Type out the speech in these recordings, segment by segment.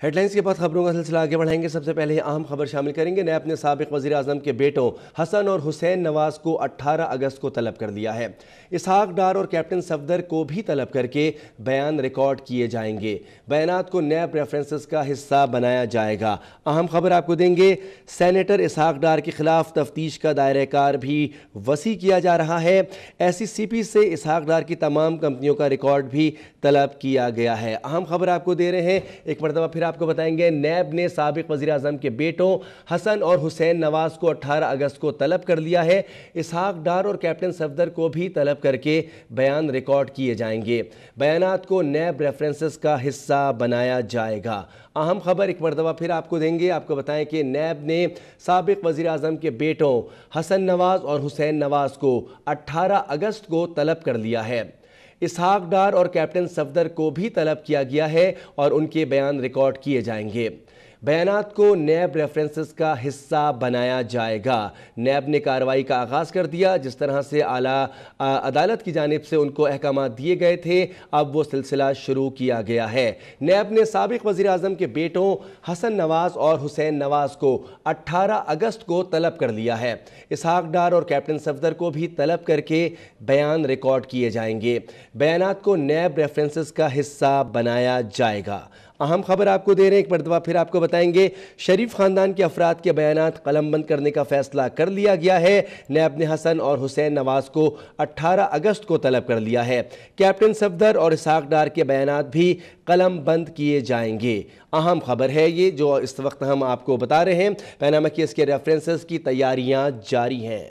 Headlines के बाद खबरों का सिलसिला आगे बढ़ाएंगे। सबसे पहले अहम खबर शामिल करेंगे। नैब ने साबिक वज़ीर आज़म के बेटों हसन और हुसैन नवाज को 18 अगस्त को तलब कर लिया है। इसहाक डार और कैप्टन सफदर को भी तलब करके बयान रिकॉर्ड किए जाएंगे। बयानात को नैब रेफरेंसेस का हिस्सा बनाया जाएगा। अहम खबर आपको देंगे। सेनेटर इसहाक डार के खिलाफ तफ्तीश का दायरा-ए-कार भी वसी किया जा रहा है। SCCP से इसहाक डार की तमाम कंपनियों का रिकॉर्ड भी तलब किया गया है। अहम खबर आपको दे रहे हैं, एक मरतबा फिर आपको बताएंगे। नैब ने साबिक वज़ीर आज़म के बेटों हसन और हुसैन नवाज को 18 अगस्त को तलब कर लिया है। इसहाक डार और कैप्टन सफदर को भी तलब करके बयान रिकॉर्ड किए जाएंगे। बयानात को नैब रेफरेंसेस का हिस्सा बनाया जाएगा। अहम खबर एक मरतबा फिर आपको देंगे। आपको बताएं कि नैब ने साबिक वज़ीर आज़म के बेटों हसन नवाज और हुसैन नवाज को 18 अगस्त को तलब कर लिया है। इसहाक डार और कैप्टन सफदर को भी तलब किया गया है और उनके बयान रिकॉर्ड किए जाएंगे। बयानात को नैब रेफरेंसेस का हिस्सा बनाया जाएगा। नैब ने कार्रवाई का आगाज़ कर दिया। जिस तरह से आला अदालत की जानिब से उनको अहकाम दिए गए थे, अब वो सिलसिला शुरू किया गया है। नैब ने साबिक वज़ीर आज़म के बेटों हसन नवाज और हुसैन नवाज को 18 अगस्त को तलब कर लिया है। इसहाक डार और कैप्टन सफदर को भी तलब करके बयान रिकॉर्ड किए जाएंगे। बयानात को नैब रेफरेंसेस का हिस्सा बनाया जाएगा। अहम खबर आपको दे रहे हैं, एक मरतबा फिर आपको बताएंगे। शरीफ खानदान के अफराद के बयानात कलमबंद करने का फैसला कर लिया गया है। नैब ने हसन और हुसैन नवाज को 18 अगस्त को तलब कर लिया है। कैप्टन सफदर और इसहाक डार के बयानात भी कलमबंद किए जाएंगे। अहम खबर है ये जो इस वक्त हम आपको बता रहे हैं। पनामा केस के रेफरेंसेस की तैयारियां जारी हैं।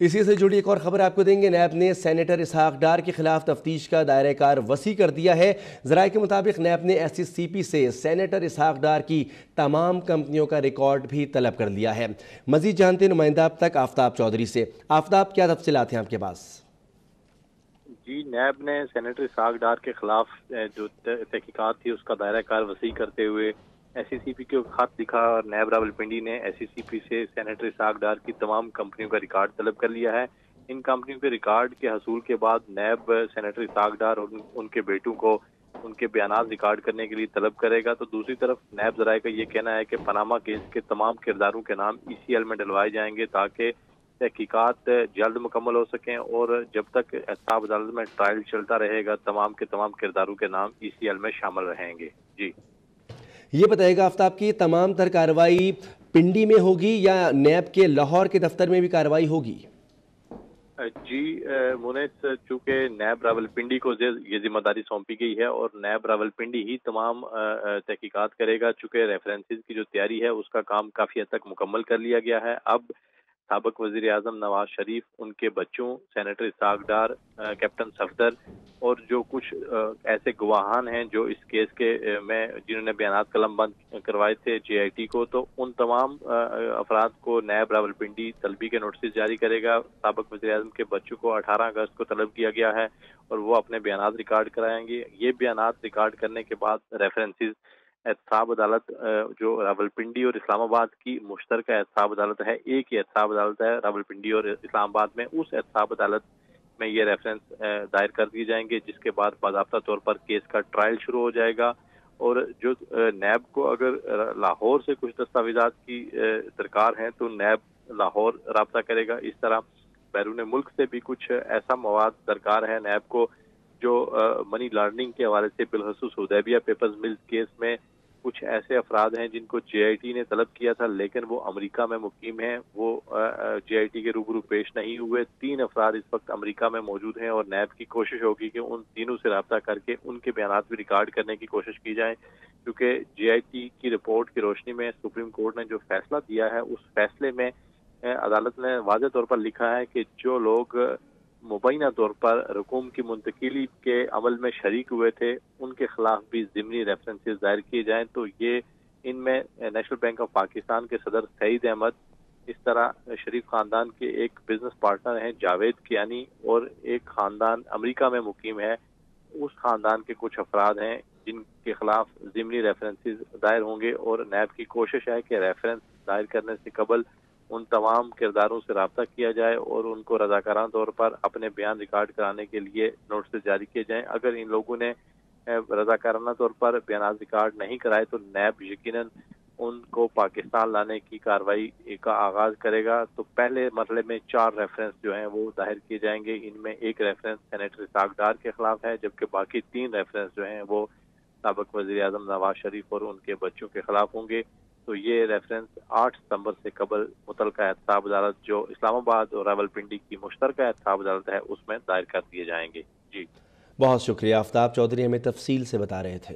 इसी से जुड़ी एक और खबर आपको देंगे। नैब ने सेनेटर इसहाक डार के खिलाफ तफ्तीश का दायरा-ए-कार वसी कर दिया है। ज़राए के मुताबिक नैब ने SCCP से सेनेटर इसहाक डार की तमाम कंपनियों का रिकॉर्ड भी तलब कर लिया है। मजीद जानते नुमाइंदा अब तक आफ्ताब चौधरी से। आफ्ताब, क्या तफसीलात हैं आपके पास? जी, नैब ने सेनेटर इसहाक डार के खिलाफ जो तहकीकात थी उसका दायरा-कार वसी करते हुए SCCP को खत लिखा और नैब रावलपिंडी ने SCCP से सेनेटर इसहाक डार की तमाम कंपनियों का रिकॉर्ड तलब कर लिया है। इन कंपनियों के रिकॉर्ड के हसूल के बाद नैब सेनेटर इसहाक डार और उनके बेटों को उनके बयानात रिकॉर्ड करने के लिए तलब करेगा। तो दूसरी तरफ नैब ज़राए का ये कहना है कि पनामा केस के तमाम किरदारों के नाम ECL में डलवाए जाएंगे ताकि तहकीकात जल्द मुकम्मल हो सकें और जब तक एहतसाब अदालत में ट्रायल चलता रहेगा तमाम के तमाम किरदारों के नाम ECL में शामिल रहेंगे। जी, ये बताएगा आफ्ताब की तमाम तर कार्रवाई पिंडी में होगी या नैब के लाहौर के दफ्तर में भी कार्रवाई होगी? जी मुनीस, चूँकि नैब रावलपिंडी को ये जिम्मेदारी सौंपी गई है और नैब रावलपिंडी ही तमाम तहकीकात करेगा। चूँकि रेफरेंसेस की जो तैयारी है उसका काम काफ़ी हद तक मुकम्मल कर लिया गया है। अब साबिक वज़ीर आज़म नवाज शरीफ, उनके बच्चों सेनेटर इसहाक डार, कैप्टन सफदर और जो कुछ ऐसे गवाहान हैं जो इस केस के में जिन्होंने बयानात कलमबंद करवाए थे JIT को, तो उन तमाम अफराद को नैब रावलपिंडी तलबी के नोटिस जारी करेगा। साबिक वज़ीर आज़म के बच्चों को 18 अगस्त को तलब किया गया है और वो अपने बयानात रिकॉर्ड कराएंगे। ये बयानात रिकॉर्ड करने के बाद रेफरेंसेस एहतसाब अदालत जो रावलपिंडी और इस्लामाबाद की मुश्तरका एहतसाब अदालत है, एक ही एहतसाब अदालत है रावलपिंडी और इस्लामाबाद में, उस एहतसाब अदालत में ये रेफरेंस दायर कर दिए जाएंगे, जिसके बाद बाज़ाब्ता तौर पर केस का ट्रायल शुरू हो जाएगा। और जो नैब को अगर लाहौर से कुछ दस्तावेजात की दरकार है तो नैब लाहौर राब्ता करेगा। इस तरह बैरून मुल्क से भी कुछ ऐसा मवाद दरकार है नैब को जो मनी लॉन्ड्रिंग के हवाले से, बिलखसूस हुदैबिया पेपर्स मिल्स केस में कुछ ऐसे अफराद हैं जिनको JIT ने तलब किया था लेकिन वो अमेरिका में मुकीम हैं, वो JIT के रूबरू पेश नहीं हुए। 3 अफराद इस वक्त अमेरिका में मौजूद हैं और नैब की कोशिश होगी कि उन तीनों से रब्ता करके उनके बयानात भी रिकॉर्ड करने की कोशिश की जाए, क्योंकि JIT की रिपोर्ट की रोशनी में सुप्रीम कोर्ट ने जो फैसला दिया है उस फैसले में अदालत ने वाज़ेह तौर पर लिखा है कि जो लोग मुबैना तौर पर रकूम की मुंतकिली के अमल में शरीक हुए थे उनके खिलाफ भी ज़िमनी रेफरेंसेस दायर किए जाएं। तो ये इनमें नेशनल बैंक ऑफ पाकिस्तान के सदर सईद अहमद, इस तरह शरीफ खानदान के एक बिजनेस पार्टनर हैं जावेद कियानी और एक खानदान अमेरिका में मुकीम है, उस खानदान के कुछ अफराद हैं जिनके खिलाफ ज़िमनी रेफरेंसेस दायर होंगे। और नैब की कोशिश है कि रेफरेंस दायर करने से कबल उन तमाम किरदारों से रब्ता किया जाए और उनको रजाकाराना तौर पर अपने बयान रिकॉर्ड कराने के लिए नोटिस जारी किए जाएं। अगर इन लोगों ने रजाकाराना तौर पर बयान रिकॉर्ड नहीं कराए तो नैब यकीनन उनको पाकिस्तान लाने की कार्रवाई का आगाज करेगा। तो पहले मरहले में 4 रेफरेंस जो हैं वो दायर किए जाएंगे। इनमें एक रेफरेंस सेनेटर इसहाक डार के खिलाफ है, जबकि बाकी 3 रेफरेंस जो हैं वो साबिक वज़ीर आज़म नवाज शरीफ और उनके बच्चों के खिलाफ होंगे। तो ये रेफरेंस 8 सितंबर से कबल मुतलका एहतसाब अदालत जो इस्लामाबाद और रावलपिंडी की मुश्तरका एहतसाब अदालत है उसमें दायर कर दिए जाएंगे। जी बहुत शुक्रिया आफ्ताब चौधरी, हमें तफसील से बता रहे थे।